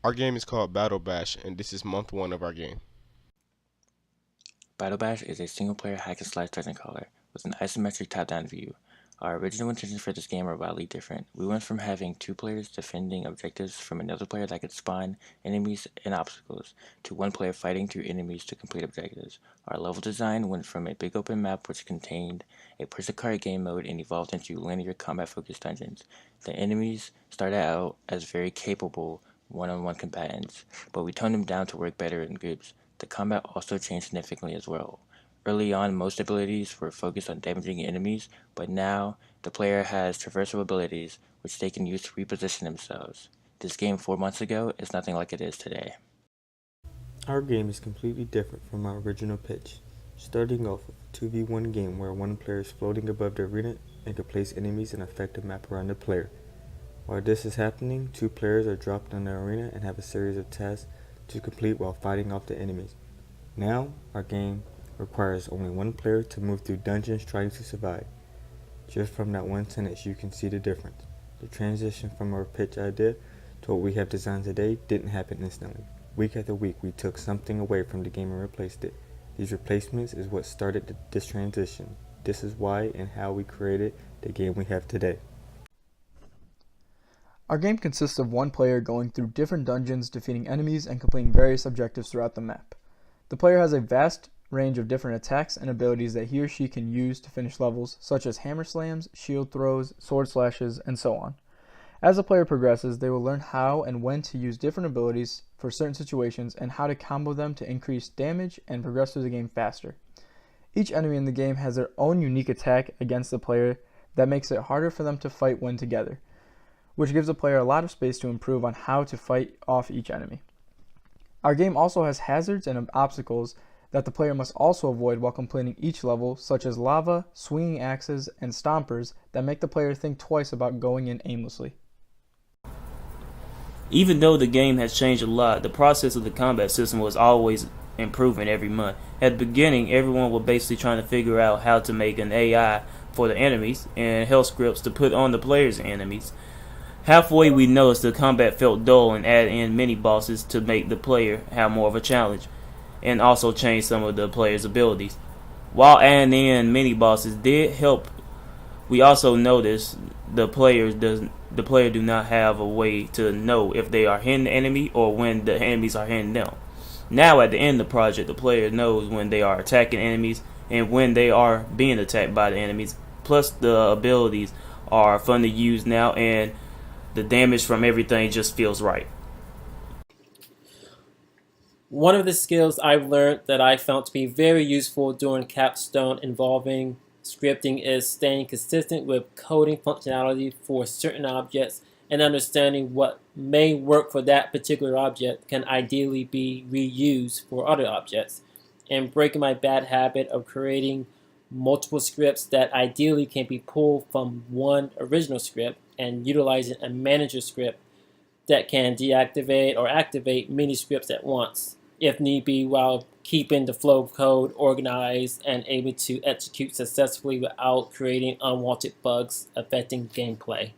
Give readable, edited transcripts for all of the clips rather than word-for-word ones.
Our game is called Battle Bash, and this is month 1 of our game. Battle Bash is a single-player hack-and-slash dungeon crawler with an isometric top-down view. Our original intentions for this game are wildly different. We went from having 2 players defending objectives from another player that could spawn enemies and obstacles, to 1 player fighting through enemies to complete objectives. Our level design went from a big open map which contained a push-to-cart game mode and evolved into linear combat-focused dungeons. The enemies started out as very capable one-on-one combatants, but we toned them down to work better in groups. The combat also changed significantly as well. Early on, most abilities were focused on damaging enemies, but now the player has traversal abilities which they can use to reposition themselves. This game 4 months ago is nothing like it is today. Our game is completely different from our original pitch, starting off with a 2v1 game where 1 player is floating above the arena and can place enemies and affect a map around the player. While this is happening, 2 players are dropped on the arena and have a series of tasks to complete while fighting off the enemies. Now, our game requires only 1 player to move through dungeons trying to survive. Just from that one sentence you can see the difference. The transition from our pitch idea to what we have designed today didn't happen instantly. Week after week we took something away from the game and replaced it. These replacements is what started this transition. This is why and how we created the game we have today. Our game consists of 1 player going through different dungeons, defeating enemies, and completing various objectives throughout the map. The player has a vast range of different attacks and abilities that he or she can use to finish levels, such as hammer slams, shield throws, sword slashes, and so on. As the player progresses, they will learn how and when to use different abilities for certain situations and how to combo them to increase damage and progress through the game faster. Each enemy in the game has their own unique attack against the player that makes it harder for them to fight when together, which gives the player a lot of space to improve on how to fight off each enemy. Our game also has hazards and obstacles that the player must also avoid while completing each level, such as lava, swinging axes, and stompers that make the player think twice about going in aimlessly. Even though the game has changed a lot, the process of the combat system was always improving every month. At the beginning, everyone was basically trying to figure out how to make an AI for the enemies and health scripts to put on the players' enemies. Halfway we noticed the combat felt dull and added in mini bosses to make the player have more of a challenge, and also change some of the player's abilities. While adding in mini bosses did help, we also noticed the player do not have a way to know if they are hitting the enemy or when the enemies are hitting them. Now at the end of the project, the player knows when they are attacking enemies and when they are being attacked by the enemies. Plus the abilities are fun to use now, and the damage from everything just feels right. One of the skills I've learned that I found to be very useful during Capstone involving scripting is staying consistent with coding functionality for certain objects and understanding what may work for that particular object can ideally be reused for other objects, and breaking my bad habit of creating multiple scripts that ideally can be pulled from one original script and utilizing a manager script that can deactivate or activate many scripts at once, if need be, while keeping the flow of code organized and able to execute successfully without creating unwanted bugs affecting gameplay.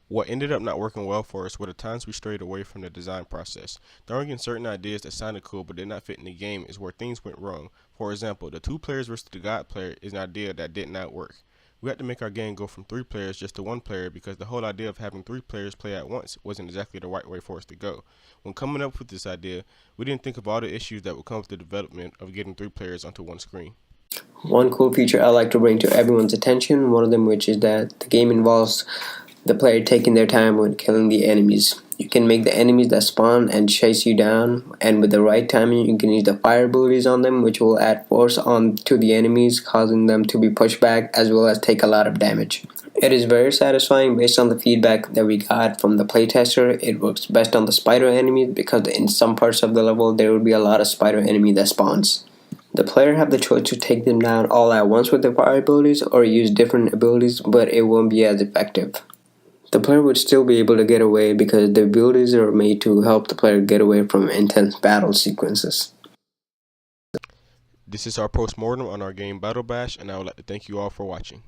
What ended up not working well for us were the times we strayed away from the design process. Throwing in certain ideas that sounded cool but did not fit in the game is where things went wrong. For example, the 2 players versus the God player is an idea that did not work. We had to make our game go from 3 players just to 1 player because the whole idea of having 3 players play at once wasn't exactly the right way for us to go. When coming up with this idea, we didn't think of all the issues that would come with the development of getting 3 players onto 1 screen. One cool feature I like to bring to everyone's attention, one of them which is that the game involves the player taking their time when killing the enemies. You can make the enemies that spawn and chase you down, and with the right timing you can use the fire abilities on them, which will add force on to the enemies, causing them to be pushed back as well as take a lot of damage. It is very satisfying based on the feedback that we got from the playtester. It works best on the spider enemies because in some parts of the level there will be a lot of spider enemy that spawns. The player have the choice to take them down all at once with the fire abilities or use different abilities, but it won't be as effective. The player would still be able to get away because the abilities are made to help the player get away from intense battle sequences. This is our postmortem on our game Battle Bash, and I would like to thank you all for watching.